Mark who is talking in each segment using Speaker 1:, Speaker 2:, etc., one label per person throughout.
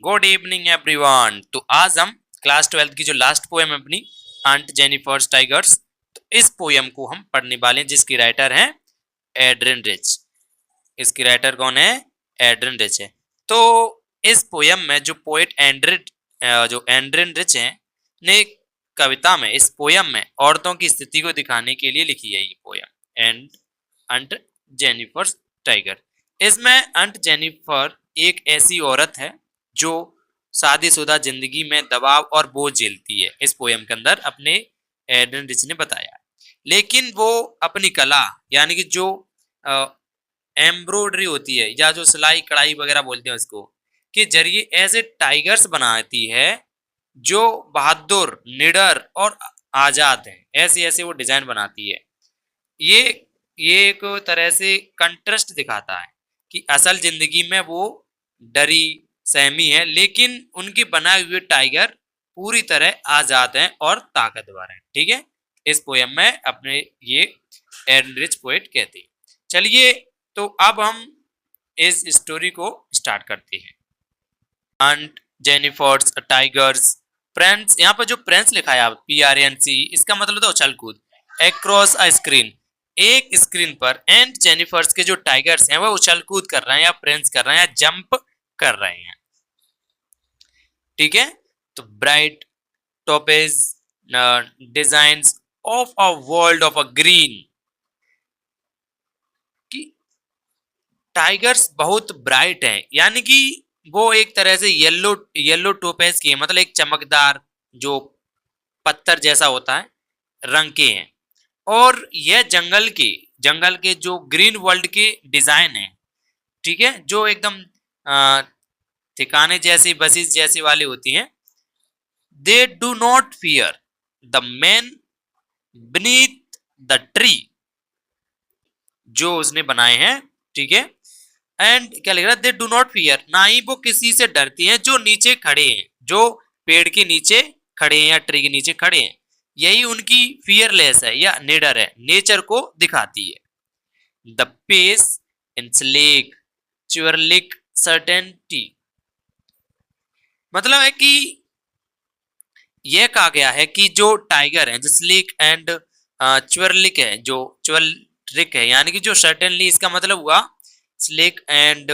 Speaker 1: Good evening everyone. तो आज हम क्लास 12 की जो लास्ट पोएम है अपनी आंट जेनिफर्स टाइगर्स, तो इस पोएम को हम पढ़ने वाले हैं जिसकी राइटर हैं एड्रिन रिच। इसकी राइटर कौन है? एड्रिन रिच है। तो इस पोएम में जो पोएट एड्रिन रिच है ने कविता में, इस पोएम में औरतों की स्थिति को दिखाने के लिए लिखी है ये पोएम एंड अंट जेनिफर्स टाइगर। इसमें अंट जेनिफर एक ऐसी औरत है जो शादीशुदा जिंदगी में दबाव और बोझ झेलती है। इस पोएम के अंदर अपने एड्रिन रिच ने बताया, लेकिन वो अपनी कला यानी कि जो एम्ब्रॉयडरी होती है या जो सिलाई कढ़ाई वगैरह बोलते हैं उसको, के जरिए ऐसे टाइगर्स बनाती है जो बहादुर, निडर और आजाद हैं। ऐसे ऐसे वो डिजाइन बनाती है। ये ये एक तरह से कंट्रास्ट दिखाता है कि असल जिंदगी में वो डरी सहमी है, लेकिन उनके बनाए हुए टाइगर पूरी तरह आजाद हैं और ताकतवर हैं। ठीक है, इस पोएम में अपने ये एड्रिन रिच पोएट कहते हैं। चलिए, तो अब हम इस स्टोरी को स्टार्ट करते हैं। अंट जेनिफर्स टाइगर्स प्रेंस, यहाँ पर जो प्रेंस लिखा है PRNC, इसका मतलब होता है उछल कूद। एक्रॉस अ स्क्रीन, एक स्क्रीन पर एंड जेनिफर्स के जो टाइगर्स हैं वह उछल कूद कर रहे हैं या प्रेंस कर रहे हैं या जंप कर रहे हैं। ठीक है, तो bright topaz designs of a world of a green, कि टाइगर्स बहुत ब्राइट हैं, यानी कि वो एक तरह से येलो येलो टोपेज की है, मतलब एक चमकदार जो पत्थर जैसा होता है रंग के हैं। और यह जंगल के जो ग्रीन वर्ल्ड के डिजाइन है, ठीक है, जो एकदम ठिकाने जैसी बसेस जैसी वाली होती हैं। They do not fear the man beneath the tree, जो उसने बनाए हैं। ठीक है, एंड क्या लिख रहा है? दे डू नॉट फियर, ना ही वो किसी से डरती हैं जो नीचे खड़े हैं, जो पेड़ के नीचे खड़े हैं या ट्री के नीचे खड़े हैं। यही उनकी फियरलेस है या निडर है, नेचर को दिखाती है। The pace in sleek chivalric certainty, मतलब है कि यह कहा गया है कि जो टाइगर है, जो स्लीक एंड च्युरलिक है, जो च्युरलिक है यानी कि जो सर्टेनली, इसका मतलब हुआ स्लीक एंड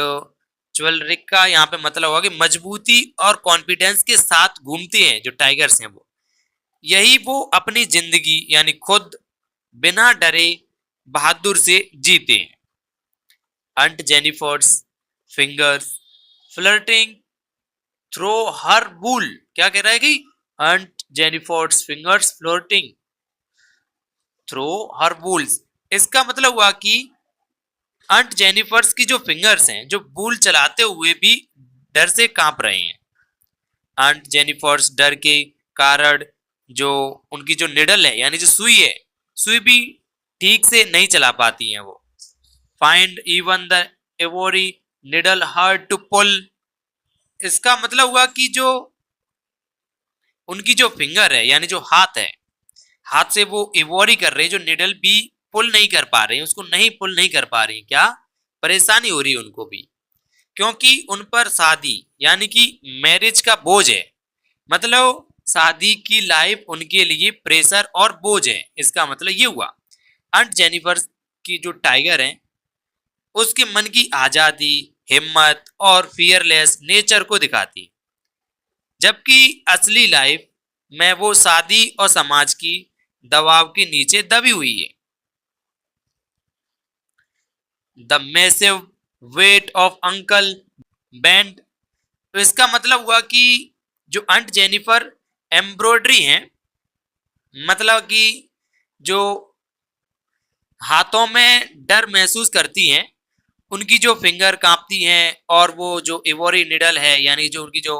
Speaker 1: च्युरलिक का यहाँ पे मतलब हुआ कि मजबूती और कॉन्फिडेंस के साथ घूमते हैं जो टाइगर्स हैं वो। यही वो अपनी जिंदगी यानी खुद बिना डरे बहादुर से जीते हैं। Aunt Jennifer's fingers fluttering through her wool, क्या कह रहा है कि Aunt Jennifer's fingers floating through her wools, इसका मतलब हुआ कि अंट जेनिफर्स की जो फिंगर्स हैं जो बुल चलाते हुए भी डर से कांप रहे हैं। अंट जेनिफर्स डर के कारण जो उनकी जो निडल है यानी जो सुई है, सुई भी ठीक से नहीं चला पाती हैं वो। Find even the ivory needle hard to pull, इसका मतलब हुआ कि जो उनकी जो फिंगर है यानी जो हाथ है, हाथ से वो इवोरी कर रहे हैं, जो निडल भी पुल नहीं कर पा रहे हैं, उसको नहीं पुल नहीं कर पा रही, क्या परेशानी हो रही है उनको भी, क्योंकि उन पर शादी यानी कि मैरिज का बोझ है। मतलब शादी की लाइफ उनके लिए प्रेशर और बोझ है, इसका मतलब ये हुआ। अंट जेनिफर की जो टाइगर है उसके मन की आजादी, हिम्मत और फियरलेस नेचर को दिखाती, जबकि असली लाइफ में वो शादी और समाज की दबाव के नीचे दबी हुई है। The massive weight of uncle band, तो इसका मतलब हुआ कि जो अंट जेनिफर एम्ब्रॉयडरी है, मतलब कि जो हाथों में डर महसूस करती हैं, उनकी जो फिंगर कांपती हैं और वो जो इवोरी निडल है यानी जो उनकी जो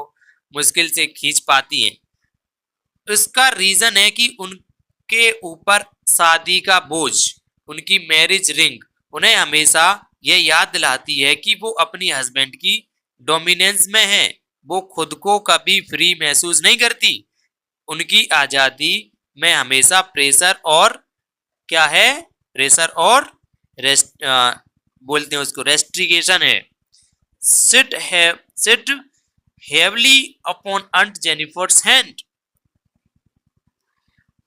Speaker 1: मुश्किल से खींच पाती हैं, इसका रीजन है कि उनके ऊपर शादी का बोझ, उनकी मैरिज रिंग उन्हें हमेशा यह याद दिलाती है कि वो अपनी हस्बैंड की डोमिनेंस में है। वो खुद को कभी फ्री महसूस नहीं करती, उनकी आजादी में हमेशा प्रेशर और क्या है, प्रेशर और बोलते हैं उसको रेस्ट्रिकेशन है। Sit heavily upon Aunt Jennifer's hand.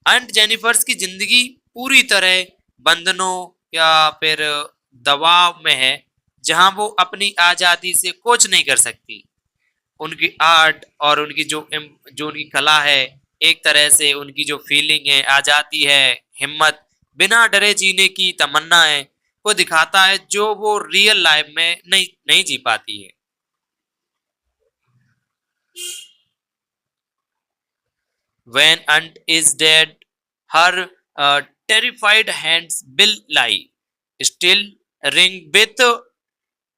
Speaker 1: Aunt Jennifer's की जिंदगी पूरी तरह बंधनों या फिर दबाव में है, जहां वो अपनी आजादी से कुछ नहीं कर सकती। उनकी आर्ट और उनकी जो उनकी कला है, एक तरह से उनकी जो फीलिंग है, आजादी है, हिम्मत, बिना डरे जीने की तमन्ना है, वो दिखाता है जो वो रियल लाइफ में नहीं जी पाती है। When Aunt is dead, her terrified hands will lie, still ring with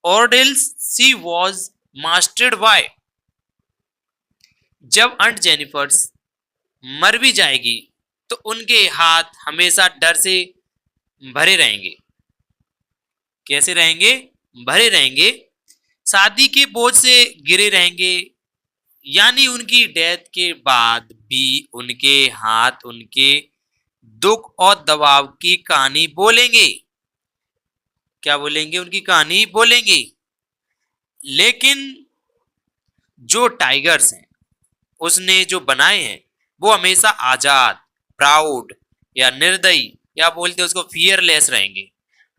Speaker 1: ordeals she was mastered by. जब अंट जेनिफर्स मर भी जाएगी तो उनके हाथ हमेशा डर से भरे रहेंगे। कैसे रहेंगे? भरे रहेंगे, शादी के बोझ से गिरे रहेंगे। यानी उनकी डेथ के बाद भी उनके हाथ उनके दुख और दबाव की कहानी बोलेंगे। क्या बोलेंगे? उनकी कहानी बोलेंगे। लेकिन जो टाइगर्स हैं, उसने जो बनाए हैं, वो हमेशा आजाद, प्राउड या निर्दयी या बोलते उसको फियरलेस रहेंगे।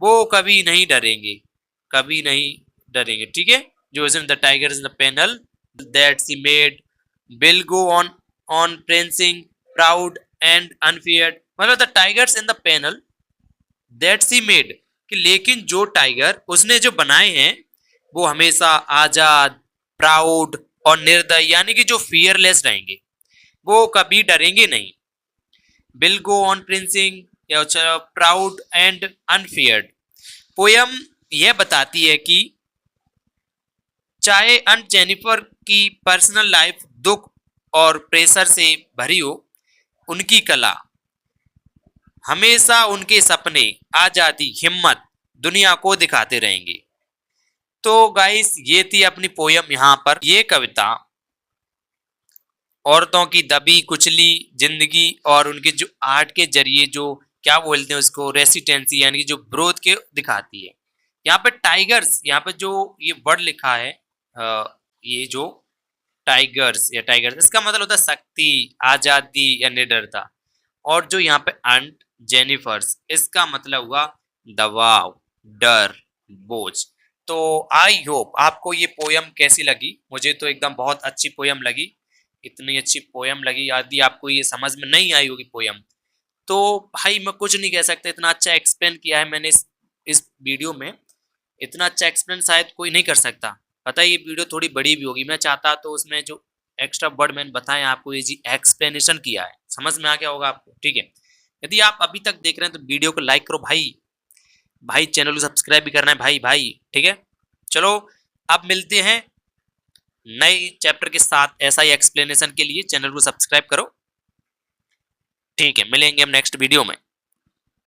Speaker 1: वो कभी नहीं डरेंगे, कभी नहीं डरेंगे। ठीक है, जो the tigers in the panel that she made will go on prancing proud and unfeared। मतलब the tigers in the panel that she made, कि लेकिन जो टाइगर उसने जो बनाए हैं वो हमेशा आजाद, प्राउड और निर्दय यानी कि जो फियरलेस रहेंगे, वो कभी डरेंगे नहीं। विल गो ऑन प्रिंसिंग या प्राउड एंड अनफियर्ड। पोयम यह बताती है कि चाहे अंट जेनिफर की पर्सनल लाइफ दुख और प्रेशर से भरी हो, उनकी कला हमेशा उनके सपने, आजादी, हिम्मत दुनिया को दिखाते रहेंगे। तो गाइस, ये थी अपनी पोयम। यहाँ पर ये कविता औरतों की दबी कुचली जिंदगी और उनके जो आर्ट के जरिए जो क्या बोलते हैं उसको, रेसिस्टेंसी यानी कि जो ग्रोथ के दिखाती है। यहाँ पे टाइगर्स, यहाँ पे जो ये वर्ड लिखा है, ये जो टाइगर्स या टाइगर्स, इसका मतलब होता है शक्ति, आजादी या निडरता। और जो यहाँ पे अंट जेनिफर्स, इसका मतलब हुआ दबाव, डर, बोझ। तो आई होप आपको ये पोयम कैसी लगी। मुझे तो एकदम बहुत अच्छी पोयम लगी। इतनी अच्छी पोयम लगी, यदि आपको ये समझ में नहीं आई होगी पोयम, तो भाई मैं कुछ नहीं कह सकता। इतना अच्छा एक्सप्लेन किया है मैंने इस वीडियो में। इतना अच्छा एक्सप्लेन शायद कोई नहीं कर सकता। पता है ये वीडियो थोड़ी बड़ी भी होगी, मैं चाहता तो उसमें जो एक्स्ट्रा वर्ड मैंने बताए आपको, ये जी एक्सप्लेनेशन किया है, समझ में आ गया होगा आपको। ठीक है, यदि आप अभी तक देख रहे हैं तो वीडियो को लाइक करो भाई। भाई चैनल को सब्सक्राइब भी करना है भाई भाई। ठीक है, चलो अब मिलते हैं नए चैप्टर के साथ। ऐसा ही एक्सप्लेनेशन के लिए चैनल को सब्सक्राइब करो। ठीक है, मिलेंगे हम नेक्स्ट वीडियो में।